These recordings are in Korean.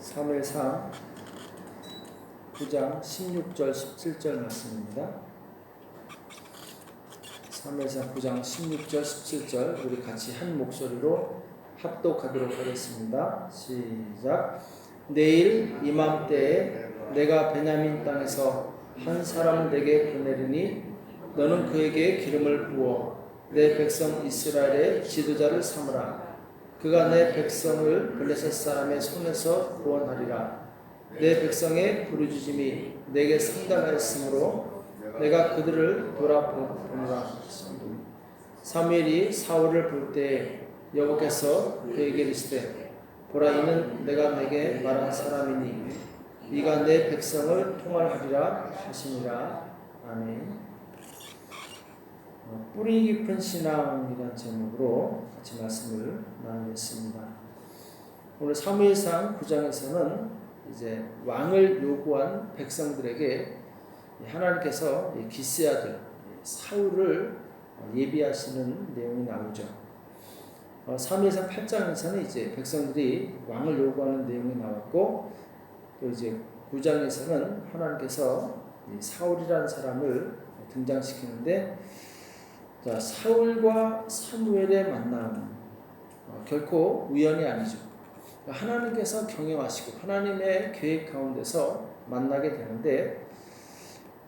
사무엘상 9장 16절 17절 말씀입니다. 사무엘상 9장 16절 17절 우리 같이 한 목소리로 합독하도록 하겠습니다. 시작. 내일 이맘때에 내가 베냐민 땅에서 한 사람을 내게 보내리니 너는 그에게 기름을 부어 내 백성 이스라엘의 지도자를 삼으라. 그가 내 백성을 블레셋 사람의 손에서 구원하리라. 내 백성의 부르짖음이 내게 상달하였으므로 내가 그들을 돌아보노라. 사무엘이 사울을 볼 때 여호와께서 그에게 이르시되 보라 이는 내가 내게 말한 사람이니 네가 내 백성을 통할하리라 하시니라. 아멘. 뿌리 깊은 신앙이라는 제목으로 같이 말씀을 나누겠습니다. 오늘 사무엘상 9장에서는 이제 왕을 요구한 백성들에게 하나님께서 기스의 아들 사울을 예비하시는 내용이 나오죠. 사무엘상 8장에서는 이제 백성들이 왕을 요구하는 내용이 나왔고, 또 이제 9장에서는 하나님께서 사울이라는 사람을 등장시키는데, 자, 사울과 사무엘의 만남 결코 우연이 아니죠. 하나님께서 경영하시고 하나님의 계획 가운데서 만나게 되는데,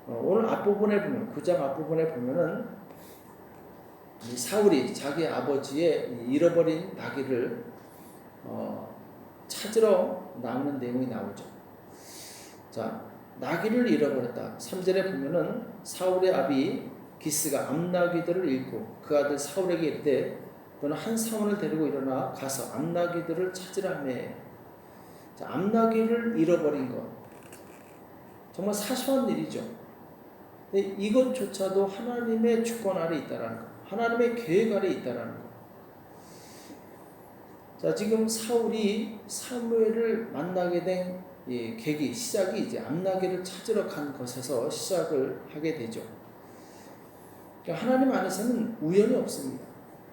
오늘 앞부분에 보면 9장 앞부분에 보면은 사울이 자기 아버지의 잃어버린 나귀를 찾으러 나오는 내용이 나오죠. 자, 나귀를 잃어버렸다. 3절에 보면은 사울의 아비 기스가 암나귀들을 잃고 그 아들 사울에게 이르되 너는 한 사원을 데리고 일어나 가서 암나귀들을 찾으라 하며. 자, 암나귀를 잃어버린 것 정말 사소한 일이죠. 근데 이것조차도 하나님의 주권 아래 있다라는 것, 하나님의 계획 아래 있다라는 것. 자, 지금 사울이 사무엘을 만나게 된 계기, 시작이 이제 암나귀를 찾으러 간 것에서 시작을 하게 되죠. 하나님 안에서는 우연이 없습니다.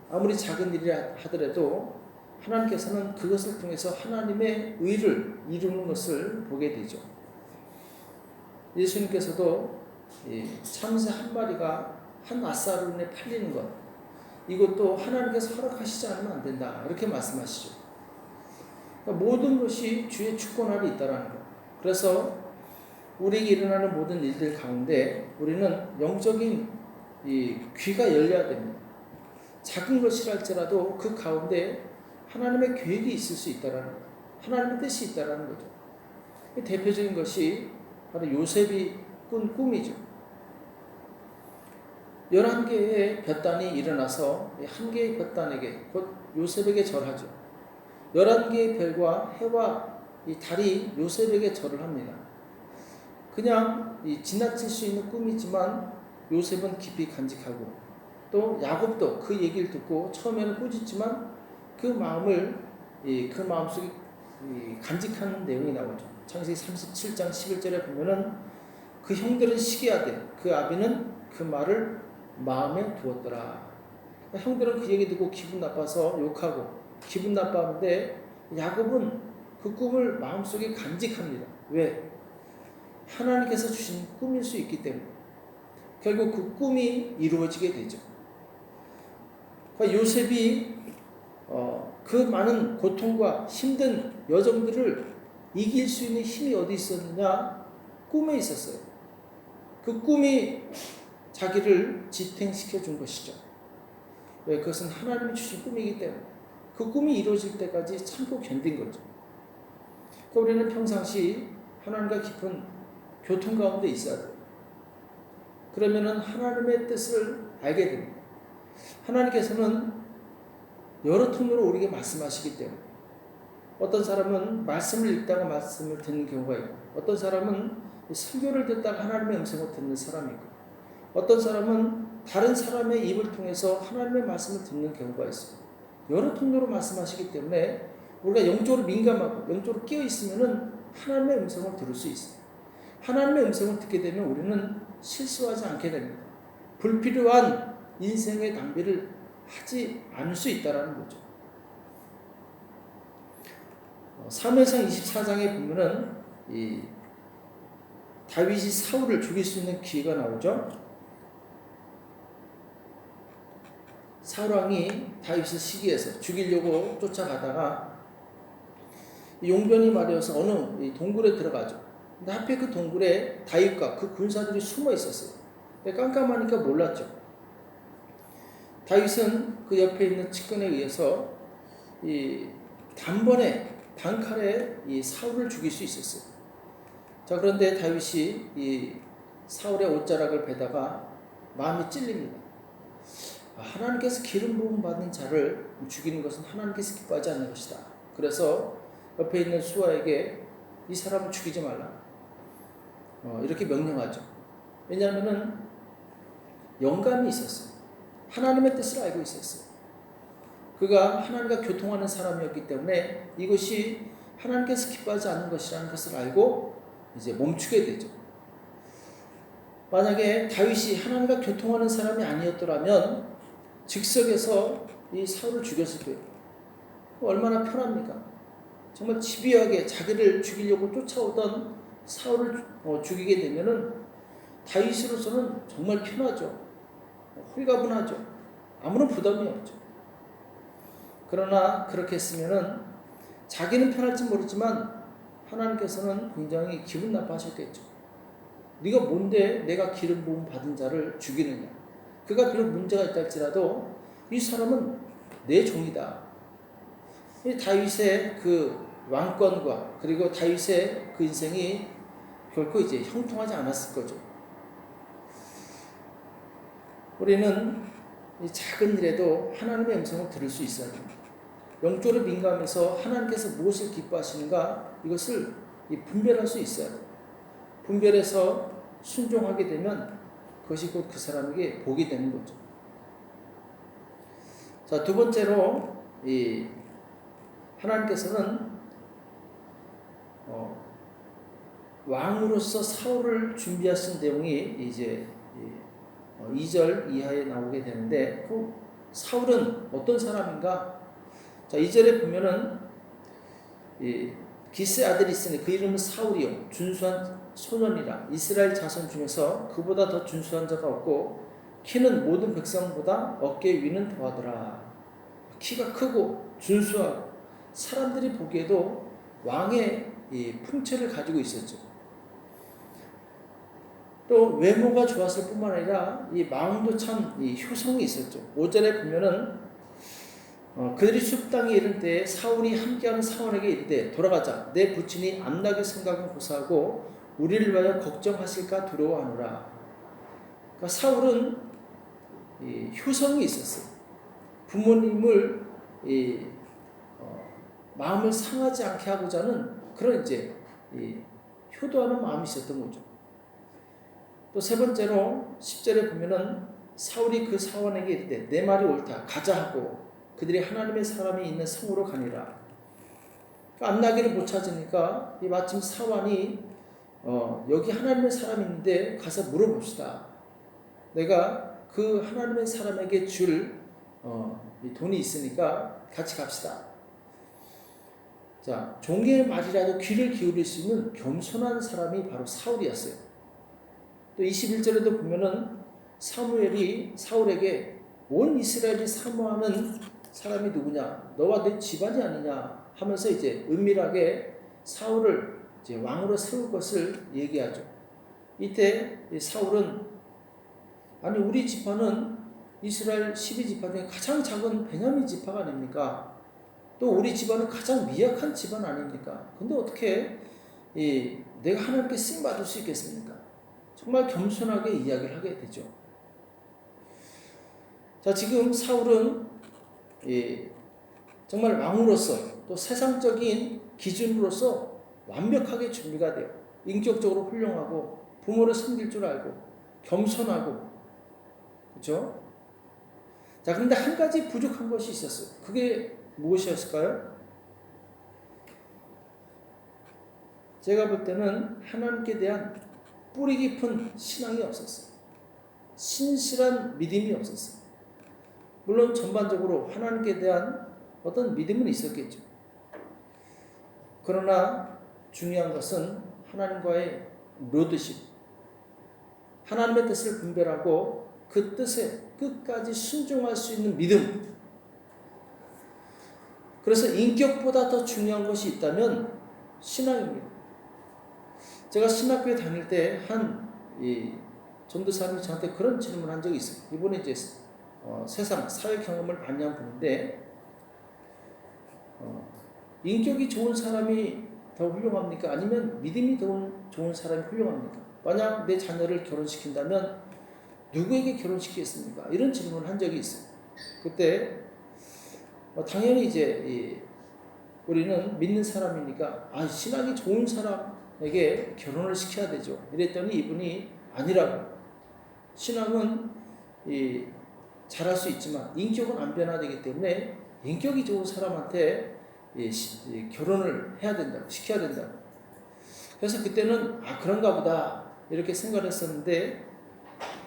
아무리 작은 일이라 하더라도 하나님께서는 그것을 통해서 하나님의 의를 이루는 것을 보게 되죠. 예수님께서도 참새 한 마리가 한 앗사르에 팔리는 것, 이것도 하나님께서 허락하시지 않으면 안 된다, 이렇게 말씀하시죠. 그러니까 모든 것이 주의 주권 아래 있다라는 것. 그래서 우리에게 일어나는 모든 일들 가운데 우리는 영적인 귀가 열려야 됩니다. 작은 것이랄지라도 그 가운데 하나님의 계획이 있을 수 있다라는 것, 하나님의 뜻이 있다라는 거죠. 대표적인 것이 바로 요셉이 꾼 꿈이죠. 11개의 볕단이 일어나서 한 개의 볕단에게 곧 요셉에게 절하죠. 11개의 별과 해와 이 달이 요셉에게 절을 합니다. 그냥 지나칠 수 있는 꿈이지만 요셉은 깊이 간직하고, 또 야곱도 그 얘기를 듣고 처음에는 꾸짖지만 그 마음을 그 마음속에 간직하는 내용이 나오죠. 창세기 37장 11절에 보면은 그 형들은 시기하되 그 아비는 그 말을 마음에 두었더라. 형들은 그 얘기 듣고 기분 나빠서 욕하고 기분 나빠하는데 야곱은 그 꿈을 마음속에 간직합니다. 왜? 하나님께서 주신 꿈일 수 있기 때문에. 결국 그 꿈이 이루어지게 되죠. 그러니까 요셉이 그 많은 고통과 힘든 여정들을 이길 수 있는 힘이 어디 있었느냐? 꿈에 있었어요. 그 꿈이 자기를 지탱시켜 준 것이죠. 왜? 그것은 하나님이 주신 꿈이기 때문에 그 꿈이 이루어질 때까지 참고 견딘 거죠. 그러니까 우리는 평상시 하나님과 깊은 교통 가운데 있어야 돼요. 그러면은 하나님의 뜻을 알게 됩니다. 하나님께서는 여러 통로로 우리에게 말씀하시기 때문에 어떤 사람은 말씀을 읽다가 말씀을 듣는 경우가 있고, 어떤 사람은 설교를 듣다가 하나님의 음성을 듣는 사람이 있고, 어떤 사람은 다른 사람의 입을 통해서 하나님의 말씀을 듣는 경우가 있어요. 여러 통로로 말씀하시기 때문에 우리가 영적으로 민감하고 영적으로 끼어 있으면은 하나님의 음성을 들을 수 있어요. 하나님의 음성을 듣게 되면 우리는 실수하지 않게 됩니다. 불필요한 인생의 낭비를 하지 않을 수 있다는 거죠. 사무엘상 24장에 보면은 이 다윗이 사울을 죽일 수 있는 기회가 나오죠. 사울 왕이 다윗을 시기해서 죽이려고 쫓아가다가 용변이 마려워서 어느 동굴에 들어가죠. 근데 하필 그 동굴에 다윗과 그 군사들이 숨어 있었어요. 근데 깜깜하니까 몰랐죠. 다윗은 그 옆에 있는 측근에 의해서 이 단칼에 이 사울을 죽일 수 있었어요. 자, 그런데 다윗이 이 사울의 옷자락을 베다가 마음이 찔립니다. 하나님께서 기름 부음 받은 자를 죽이는 것은 하나님께서 기뻐하지 않는 것이다. 그래서 옆에 있는 수아에게 이 사람을 죽이지 말라. 이렇게 명령하죠. 왜냐하면은 영감이 있었어요. 하나님의 뜻을 알고 있었어요. 그가 하나님과 교통하는 사람이었기 때문에 이것이 하나님께서 기뻐하지 않는 것이라는 것을 알고 이제 멈추게 되죠. 만약에 다윗이 하나님과 교통하는 사람이 아니었더라면 즉석에서 이 사울을 죽였을 거예요. 얼마나 편합니까? 정말 집요하게 자기를 죽이려고 쫓아오던 사울을 죽이게 되면은 다윗으로서는 정말 편하죠. 홀가분하죠. 아무런 부담이 없죠. 그러나 그렇게 했으면은 자기는 편할지 모르지만 하나님께서는 굉장히 기분 나빠하셨겠죠. 네가 뭔데 내가 기름 부음 받은 자를 죽이느냐. 그가 비록 문제가 있다 할지라도 이 사람은 내 종이다. 이 다윗의 그 왕권과 그리고 다윗의 그 인생이 결코 이제 형통하지 않았을 거죠. 우리는 이 작은 일에도 하나님의 음성을 들을 수 있어야 됩니다. 영적으로 민감해서 하나님께서 무엇을 기뻐하시는가 이것을 분별할 수 있어야 돼요. 분별해서 순종하게 되면 그것이 곧 그 사람에게 복이 되는 거죠. 자, 두 번째로 이 하나님께서는 왕으로서 사울을 준비하신 내용이 이제 2절 이하에 나오게 되는데 그 사울은 어떤 사람인가? 자, 2절에 보면은 기스의 아들이 있으니 그 이름은 사울이요 준수한 소년이라 이스라엘 자손 중에서 그보다 더 준수한 자가 없고 키는 모든 백성보다 어깨 위는 더하더라. 키가 크고 준수하고 사람들이 보기에도 왕의 이 풍채를 가지고 있었죠. 또 외모가 좋았을 뿐만 아니라 이 마음도 참 효성이 있었죠. 5절에 보면은 그들이 숲 땅에 이를 때 사울이 함께하는 사울에게 이르되 돌아가자. 내 부친이 암나게 생각은 고사하고 우리를 위하여 걱정하실까 두려워하노라. 그러니까 사울은 효성이 있었어요. 부모님을 마음을 상하지 않게 하고자 하는 그런 이제 효도하는 마음이 있었던 거죠. 또 세 번째로 10절에 보면은 사울이 그 사원에게 이르되 내 말이 옳다 가자 하고 그들이 하나님의 사람이 있는 성으로 가니라. 암나기를 못 찾으니까 마침 사원이 여기 하나님의 사람이 있는데 가서 물어봅시다. 내가 그 하나님의 사람에게 줄 돈이 있으니까 같이 갑시다. 자, 종의 말이라도 귀를 기울일 수 있는 겸손한 사람이 바로 사울이었어요. 또 21절에도 보면은 사무엘이 사울에게 온 이스라엘이 사모하는 사람이 누구냐? 너와 내 집안이 아니냐? 하면서 이제 은밀하게 사울을 이제 왕으로 세울 것을 얘기하죠. 이때 사울은 아니 우리 지파는 이스라엘 12지파 중에 가장 작은 베냐민 지파가 아닙니까? 또 우리 집안은 가장 미약한 집안 아닙니까? 근데 어떻게 내가 하나님께 쓰임받을 수 있겠습니까? 정말 겸손하게 이야기를 하게 되죠. 자, 지금 사울은 정말 왕으로서 또 세상적인 기준으로서 완벽하게 준비가 돼요. 인격적으로 훌륭하고 부모를 섬길 줄 알고 겸손하고 그렇죠? 자, 그런데 한 가지 부족한 것이 있었어요. 그게 무엇이었을까요? 제가 볼 때는 하나님께 대한 뿌리 깊은 신앙이 없었어요. 신실한 믿음이 없었어요. 물론 전반적으로 하나님께 대한 어떤 믿음은 있었겠죠. 그러나 중요한 것은 하나님과의 로드십, 하나님의 뜻을 분별하고 그 뜻에 끝까지 순종할 수 있는 믿음. 그래서 인격보다 더 중요한 것이 있다면 신앙입니다. 제가 신학교에 다닐 때 한 전도사님이 저한테 그런 질문을 한 적이 있어요. 이번에 이제 세상 사회 경험을 많이 한 분인데 인격이 좋은 사람이 더 훌륭합니까? 아니면 믿음이 좋은 사람이 훌륭합니까? 만약 내 자녀를 결혼시킨다면 누구에게 결혼시키겠습니까? 이런 질문을 한 적이 있어요. 그때 당연히 이제 우리는 믿는 사람이니까 신앙이 좋은 사람에게 결혼을 시켜야 되죠. 이랬더니 이분이 아니라고. 신앙은 잘할 수 있지만 인격은 안 변화되기 때문에 인격이 좋은 사람한테 결혼을 해야 된다고, 시켜야 된다고. 그래서 그때는 그런가 보다 이렇게 생각을 했었는데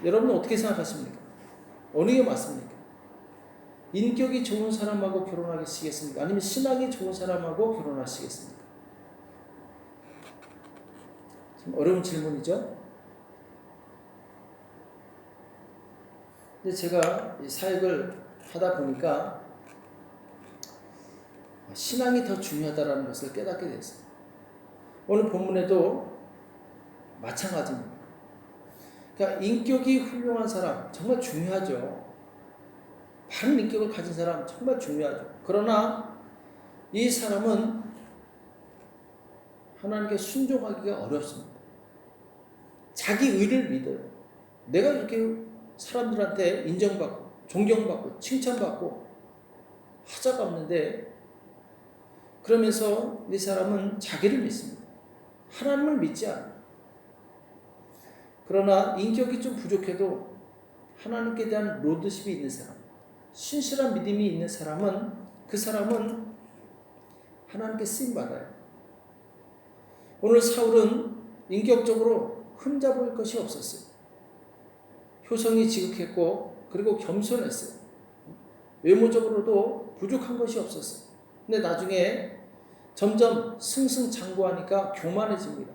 여러분은 어떻게 생각하십니까? 어느 게 맞습니까? 인격이 좋은 사람하고 결혼하시겠습니까? 아니면 신앙이 좋은 사람하고 결혼하시겠습니까? 좀 어려운 질문이죠. 근데 제가 이 사역을 하다 보니까 신앙이 더 중요하다는 것을 깨닫게 됐어요. 오늘 본문에도 마찬가지입니다. 그러니까 인격이 훌륭한 사람 정말 중요하죠. 바른 인격을 가진 사람 정말 중요하죠. 그러나 이 사람은 하나님께 순종하기가 어렵습니다. 자기 의를 믿어요. 내가 이렇게 사람들한테 인정받고 존경받고 칭찬받고 하자가 없는데 그러면서 이 사람은 자기를 믿습니다. 하나님을 믿지 않아요. 그러나 인격이 좀 부족해도 하나님께 대한 로드십이 있는 사람, 신실한 믿음이 있는 사람은 그 사람은 하나님께 쓰임받아요. 오늘 사울은 인격적으로 흠잡을 것이 없었어요. 효성이 지극했고 그리고 겸손했어요. 외모적으로도 부족한 것이 없었어요. 근데 나중에 점점 승승장구하니까 교만해집니다.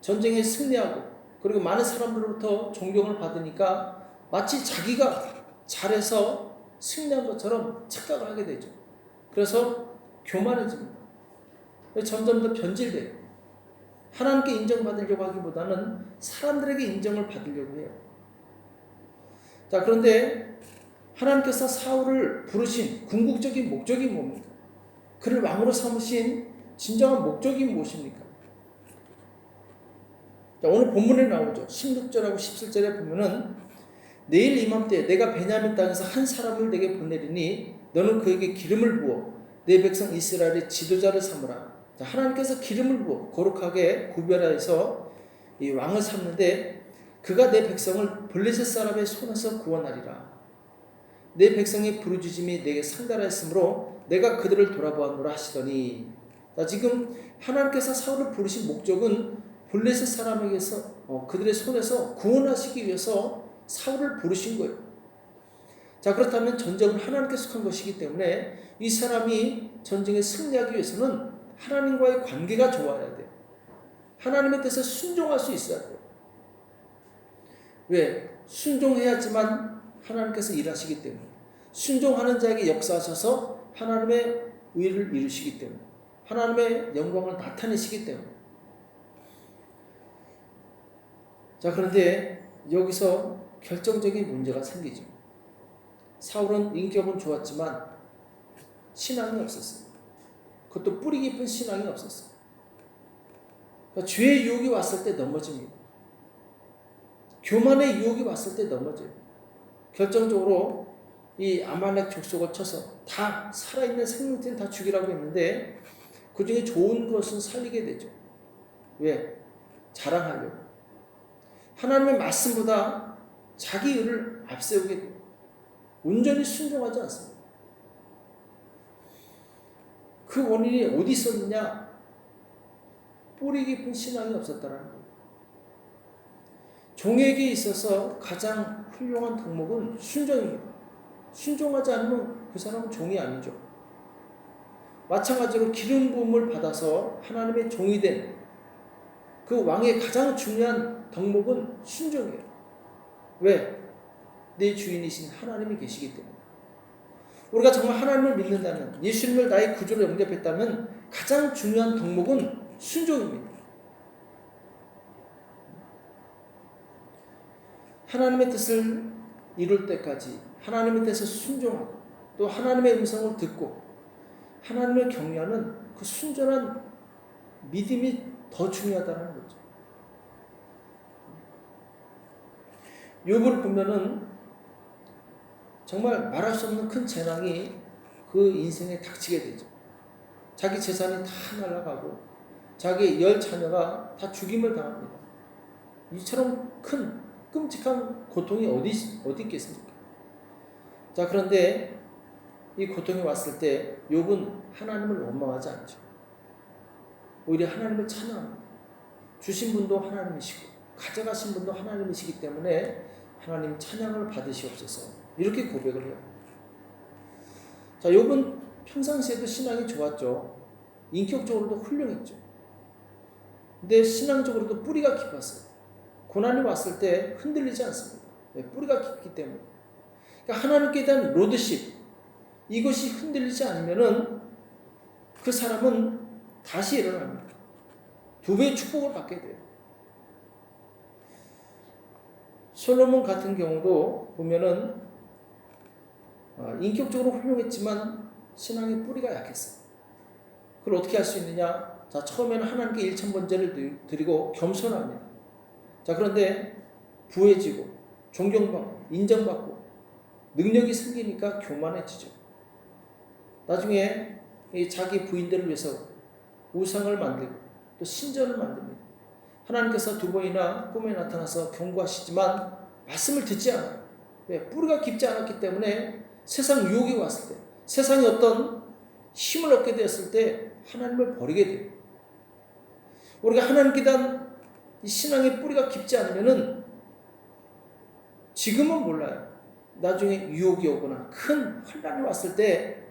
전쟁에 승리하고 그리고 많은 사람들로부터 존경을 받으니까 마치 자기가 잘해서 승리한 것처럼 착각을 하게 되죠. 그래서 교만해집니다. 점점 더 변질돼요. 하나님께 인정받으려고 하기보다는 사람들에게 인정을 받으려고 해요. 자, 그런데 하나님께서 사울을 부르신 궁극적인 목적이 뭡니까? 그를 왕으로 삼으신 진정한 목적이 무엇입니까? 자, 오늘 본문에 나오죠. 16절하고 17절에 보면은 내일 이맘때 내가 베냐민 땅에서 한 사람을 내게 보내리니 너는 그에게 기름을 부어 내 백성 이스라엘의 지도자를 삼으라. 자, 하나님께서 기름을 부어 거룩하게 구별하여서 이 왕을 삼는데 그가 내 백성을 블레셋 사람의 손에서 구원하리라. 내 백성의 부르짖음이 내게 상달하였으므로 내가 그들을 돌아보았노라 하시더니. 자, 지금 하나님께서 사울을 부르신 목적은 블레셋 사람에게서 그들의 손에서 구원하시기 위해서 사울을 부르신 거예요. 자, 그렇다면 전쟁은 하나님께 속한 것이기 때문에 이 사람이 전쟁에 승리하기 위해서는 하나님과의 관계가 좋아야 돼요. 하나님의 뜻에 순종할 수 있어야 돼요. 왜? 순종해야지만 하나님께서 일하시기 때문에, 순종하는 자에게 역사하셔서 하나님의 의를 이루시기 때문에, 하나님의 영광을 나타내시기 때문에. 자, 그런데 여기서 결정적인 문제가 생기죠. 사울은 인격은 좋았지만 신앙이 없었어요. 그것도 뿌리 깊은 신앙이 없었어요. 그러니까 죄의 유혹이 왔을 때 넘어집니다. 교만의 유혹이 왔을 때 넘어져요. 결정적으로 이 아말렉 족속을 쳐서 다 살아있는 생명체는 다 죽이라고 했는데 그 중에 좋은 것은 살리게 되죠. 왜? 자랑하려고. 하나님의 말씀보다 자기 의를 앞세우게 돼요. 온전히 순종하지 않습니다. 그 원인이 어디 있었느냐? 뿌리 깊은 신앙이 없었다는 거예요. 종에게 있어서 가장 훌륭한 덕목은 순종입니다. 순종하지 않으면 그 사람은 종이 아니죠. 마찬가지로 기름 부음을 받아서 하나님의 종이 된 그 왕의 가장 중요한 덕목은 순종이에요. 왜? 내 주인이신 하나님이 계시기 때문에. 우리가 정말 하나님을 믿는다면, 예수님을 나의 구주로 영접했다면 가장 중요한 덕목은 순종입니다. 하나님의 뜻을 이룰 때까지 하나님의 뜻에 순종하고 또 하나님의 음성을 듣고 하나님을 경외하는 그 순전한 믿음이 더 중요하다는 거죠. 욥을 보면은 정말 말할 수 없는 큰 재난이 그 인생에 닥치게 되죠. 자기 재산이 다 날아가고 자기 10 자녀가 다 죽임을 당합니다. 이처럼 큰 끔찍한 고통이 어디 있겠습니까? 자, 그런데 이 고통이 왔을 때 욥은 하나님을 원망하지 않죠. 오히려 하나님을 찬양합니다. 주신 분도 하나님이시고 가져가신 분도 하나님이시기 때문에 하나님 찬양을 받으시옵소서, 이렇게 고백을 해요. 자, 욥은 평상시에도 신앙이 좋았죠. 인격적으로도 훌륭했죠. 근데 신앙적으로도 뿌리가 깊었어요. 고난이 왔을 때 흔들리지 않습니다. 뿌리가 깊기 때문에. 그러니까 하나님께 대한 로드십, 이것이 흔들리지 않으면은 그 사람은 다시 일어납니다. 2배의 축복을 받게 돼요. 솔로몬 같은 경우도 보면은 인격적으로 훌륭했지만 신앙의 뿌리가 약했어요. 그걸 어떻게 할 수 있느냐? 자, 처음에는 하나님께 1000번제를 드리고 겸손합니다. 자, 그런데 부해지고 존경받고 인정받고 능력이 생기니까 교만해지죠. 나중에 자기 부인들을 위해서 우상을 만들고 또 신전을 만듭니다. 하나님께서 2번이나 꿈에 나타나서 경고하시지만 말씀을 듣지 않아요. 왜? 뿌리가 깊지 않았기 때문에 세상 유혹이 왔을 때, 세상에 어떤 힘을 얻게 되었을 때 하나님을 버리게 돼요. 우리가 하나님께 대한 이 신앙의 뿌리가 깊지 않으면은 지금은 몰라요. 나중에 유혹이 오거나 큰 환난이 왔을 때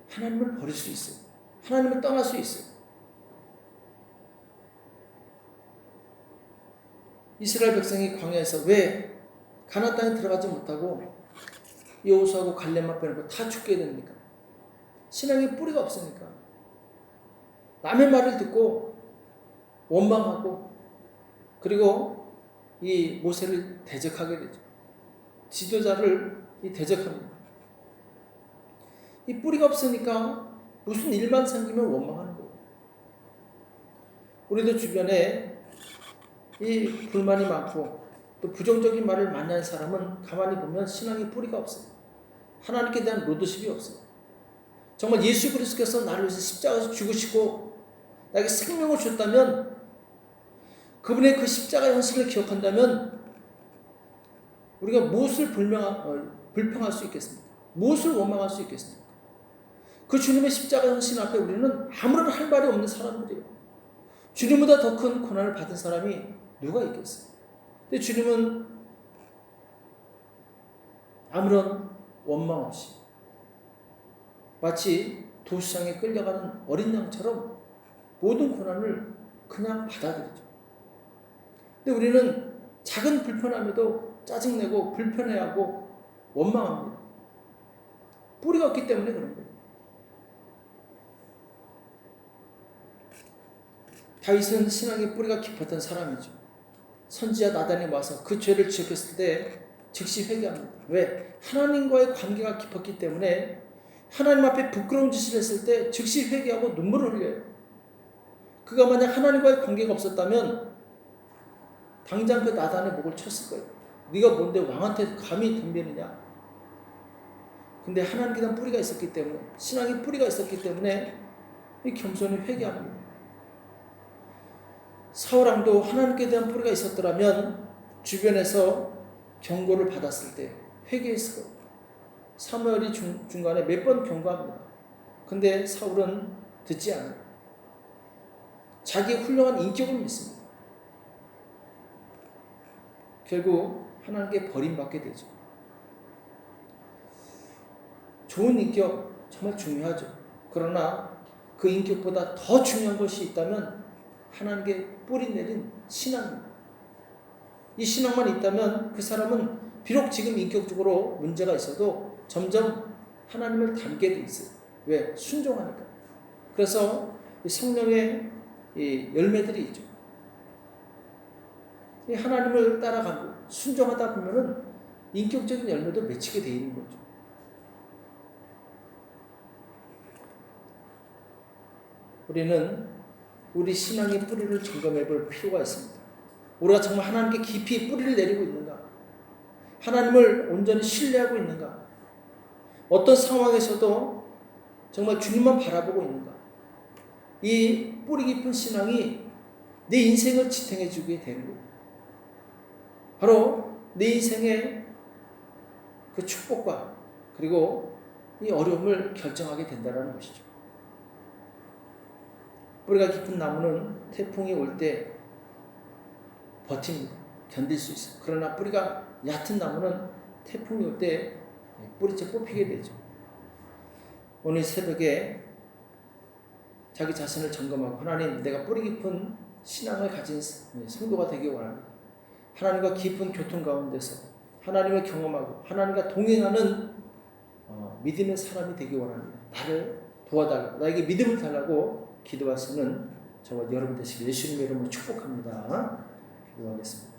하나님을 버릴 수 있어요. 하나님을 떠날 수 있어요. 이스라엘 백성이 광야에서 왜 가나안 땅에 들어가지 못하고 여호수아하고 갈렙만 빼놓고 다 죽게 됩니까? 신앙의 뿌리가 없으니까. 남의 말을 듣고 원망하고 그리고 이 모세를 대적하게 되죠. 지도자를 대적합니다. 이 뿌리가 없으니까 무슨 일만 생기면 원망하는 거예요. 우리도 주변에 이 불만이 많고 또 부정적인 말을 많이 하는 사람은 가만히 보면 신앙의 뿌리가 없어요. 하나님께 대한 로드십이 없어요. 정말 예수 그리스도께서 나를 위해서 십자가에서 죽으시고 나에게 생명을 줬다면, 그분의 그 십자가 현실을 기억한다면 우리가 무엇을 불평할 수 있겠습니까? 무엇을 원망할 수 있겠습니까? 그 주님의 십자가 현실 앞에 우리는 아무런 할 말이 없는 사람들이에요. 주님보다 더 큰 고난을 받은 사람이 누가 있겠어요? 근데 주님은 아무런 원망 없이 마치 도시장에 끌려가는 어린 양처럼 모든 고난을 그냥 받아들이죠. 근데 우리는 작은 불편함에도 짜증내고 불편해하고 원망합니다. 뿌리가 없기 때문에 그런 거예요. 다윗은 신앙의 뿌리가 깊었던 사람이죠. 선지자 나단이 와서 그 죄를 지적했을 때 즉시 회개합니다. 왜? 하나님과의 관계가 깊었기 때문에 하나님 앞에 부끄러운 짓을 했을 때 즉시 회개하고 눈물을 흘려요. 그가 만약 하나님과의 관계가 없었다면 당장 그 나단의 목을 쳤을 거예요. 네가 뭔데 왕한테 감히 덤비느냐. 근데 하나님께 대한 뿌리가 있었기 때문에, 신앙의 뿌리가 있었기 때문에 이 겸손히 회개합니다. 사울왕도 하나님께 대한 뿌리가 있었더라면 주변에서 경고를 받았을 때 회개했을 거예요. 사무엘이 중간에 몇 번 경고합니다. 근데 사울은 듣지 않아요. 자기의 훌륭한 인격을 믿습니다. 결국 하나님께 버림받게 되죠. 좋은 인격 정말 중요하죠. 그러나 그 인격보다 더 중요한 것이 있다면 하나님께 뿌리 내린 신앙입니다. 이 신앙만 있다면 그 사람은 비록 지금 인격적으로 문제가 있어도 점점 하나님을 닮게 돼 있어요. 왜? 순종하니까. 그래서 성령의 이 열매들이 있죠. 이 하나님을 따라가고 순종하다 보면은 인격적인 열매도 맺히게 돼 있는 거죠. 우리는 우리 신앙의 뿌리를 점검해 볼 필요가 있습니다. 우리가 정말 하나님께 깊이 뿌리를 내리고 있는가? 하나님을 온전히 신뢰하고 있는가? 어떤 상황에서도 정말 주님만 바라보고 있는가? 이 뿌리 깊은 신앙이 내 인생을 지탱해 주게 되는 거예요. 바로 내 인생의 그 축복과 그리고 이 어려움을 결정하게 된다는 것이죠. 뿌리가 깊은 나무는 태풍이 올 때 버팁니다. 견딜 수 있어요. 그러나 뿌리가 얕은 나무는 태풍이 올 때 뿌리채 뽑히게 되죠. 오늘 새벽에 자기 자신을 점검하고 하나님, 내가 뿌리 깊은 신앙을 가진 성도가 되기 원합니다. 하나님과 깊은 교통 가운데서 하나님을 경험하고 하나님과 동행하는 믿음의 사람이 되기 원합니다. 나를 도와달라고, 나에게 믿음을 달라고 기도하시는 저와 여러분 되시길 예수님의 이름으로 축복합니다. 기도하겠습니다.